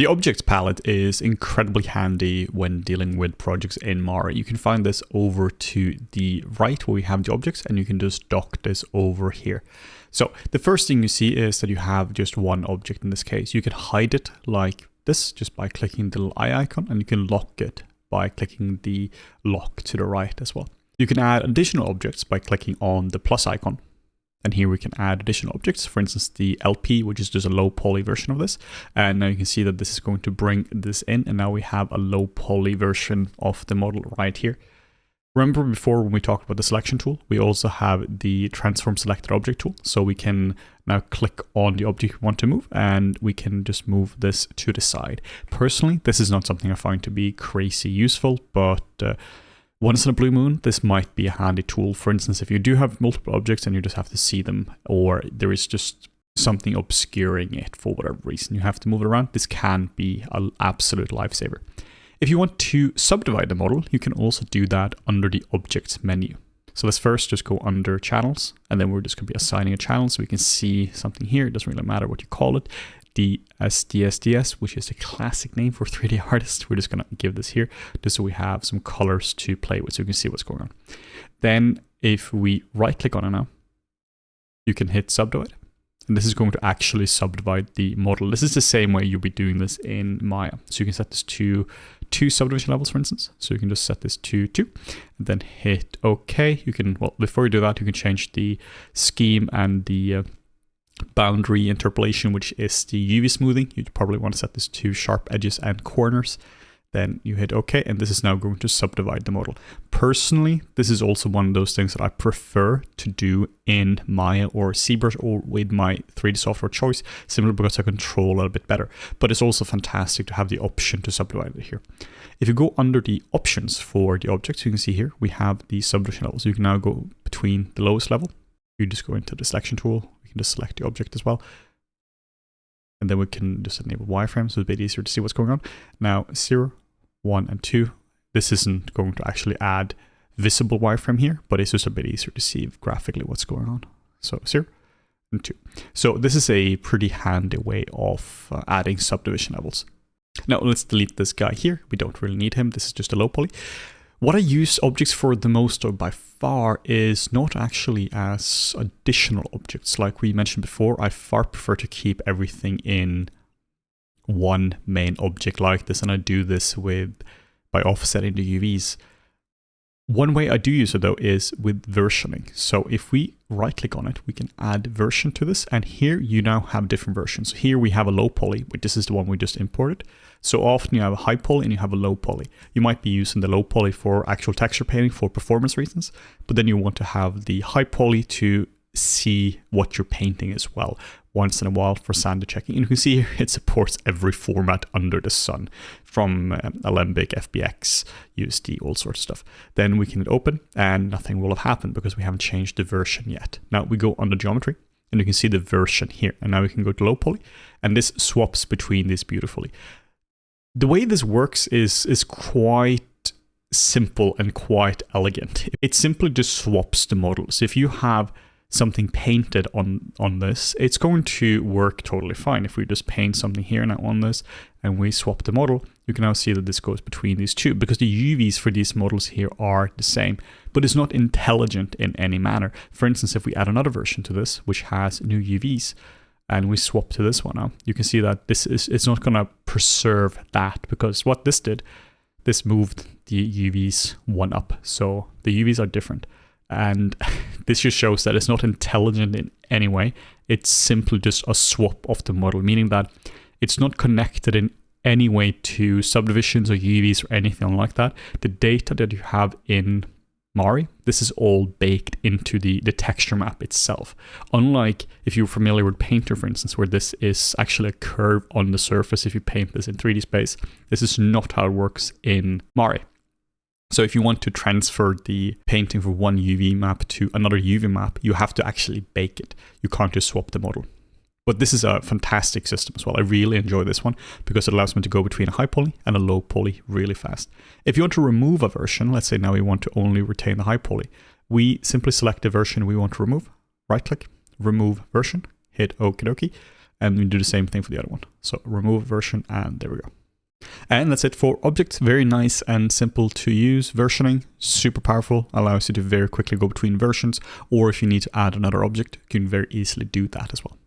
The objects palette is incredibly handy when dealing with projects in Mari. You can find this over to the right where we have the objects, and you can just dock this over here. So the first thing you see is that you have just one object in this case. You can hide it like this just by clicking the little eye icon, and you can lock it by clicking the lock to the right as well. You can add additional objects by clicking on the plus icon. And here we can add additional objects, for instance, the LP, which is just a low poly version of this. And now you can see that this is going to bring this in, and now we have a low poly version of the model right here. Remember before when we talked about the selection tool, we also have the transform selected object tool. So we can now click on the object we want to move, and we can just move this to the side. Personally, this is not something I find to be crazy useful, but once in a blue moon, this might be a handy tool. For instance, if you do have multiple objects and you just have to see them, or there is just something obscuring it for whatever reason, you have to move it around, this can be an absolute lifesaver. If you want to subdivide the model, you can also do that under the Objects menu. So let's first just go under Channels, and then we're just going to be assigning a channel so we can see something here. It doesn't really matter what you call it. The SDSDS, which is a classic name for 3D artists. We're just going to give this here just so we have some colors to play with so you can see what's going on. Then if we right click on it now, you can hit subdivide. And this is going to actually subdivide the model. This is the same way you'll be doing this in Maya. So you can set this to 2 subdivision levels, for instance. So you can just set this to 2 and then hit OK. You can, well, before you do that, you can change the scheme and the boundary interpolation, which is the UV smoothing. You'd probably want to set this to sharp edges and corners. Then you hit OK, and this is now going to subdivide the model. Personally, this is also one of those things that I prefer to do in Maya or ZBrush or with my 3D software choice, simply because I control a little bit better. But it's also fantastic to have the option to subdivide it here. If you go under the options for the objects, you can see here we have the subdivision levels. You can now go between the lowest level. You just go into the selection tool. We can just select the object as well. And then we can just enable wireframe, so it's a bit easier to see what's going on. Now 0, 1, and 2. This isn't going to actually add visible wireframe here, but it's just a bit easier to see graphically what's going on. So 0 and 2. So this is a pretty handy way of adding subdivision levels. Now let's delete this guy here. We don't really need him. This is just a low poly. What I use objects for the most, or by far, is not actually as additional objects. Like we mentioned before, I far prefer to keep everything in one main object like this, and I do this by offsetting the UVs. One way I do use it though is with versioning. So if we right click on it, we can add version to this, and here you now have different versions. Here we have a low poly, which this is the one we just imported. So often you have a high poly and you have a low poly. You might be using the low poly for actual texture painting for performance reasons, but then you want to have the high poly to see what you're painting as well once in a while for sanity checking. And you can see here it supports every format under the sun, from Alembic, FBX, USD, all sorts of stuff. Then we can hit open and nothing will have happened because we haven't changed the version yet. Now we go under geometry and you can see the version here, and now we can go to low poly, and this swaps between these beautifully. The way this works is quite simple and quite elegant. It simply just swaps the models. If you have something painted on this, it's going to work totally fine. If we just paint something here now on this and we swap the model, you can now see that this goes between these two, because the UVs for these models here are the same, but it's not intelligent in any manner. For instance, if we add another version to this, which has new UVs, and we swap to this one now, you can see that it's not going to preserve that, because what this did, this moved the UVs one up. So the UVs are different. And this just shows that it's not intelligent in any way. It's simply just a swap of the model, meaning that it's not connected in any way to subdivisions or UVs or anything like that. The data that you have in Mari, this is all baked into the texture map itself. Unlike if you're familiar with Painter, for instance, where this is actually a curve on the surface if you paint this in 3D space, this is not how it works in Mari. So if you want to transfer the painting from one UV map to another UV map, you have to actually bake it. You can't just swap the model. But this is a fantastic system as well. I really enjoy this one because it allows me to go between a high poly and a low poly really fast. If you want to remove a version, let's say now we want to only retain the high poly, we simply select the version we want to remove, right click, remove version, hit okie dokie, and we do the same thing for the other one. So remove version, and there we go. And that's it for objects. Very nice and simple to use. Versioning, super powerful, allows you to very quickly go between versions, or if you need to add another object, you can very easily do that as well.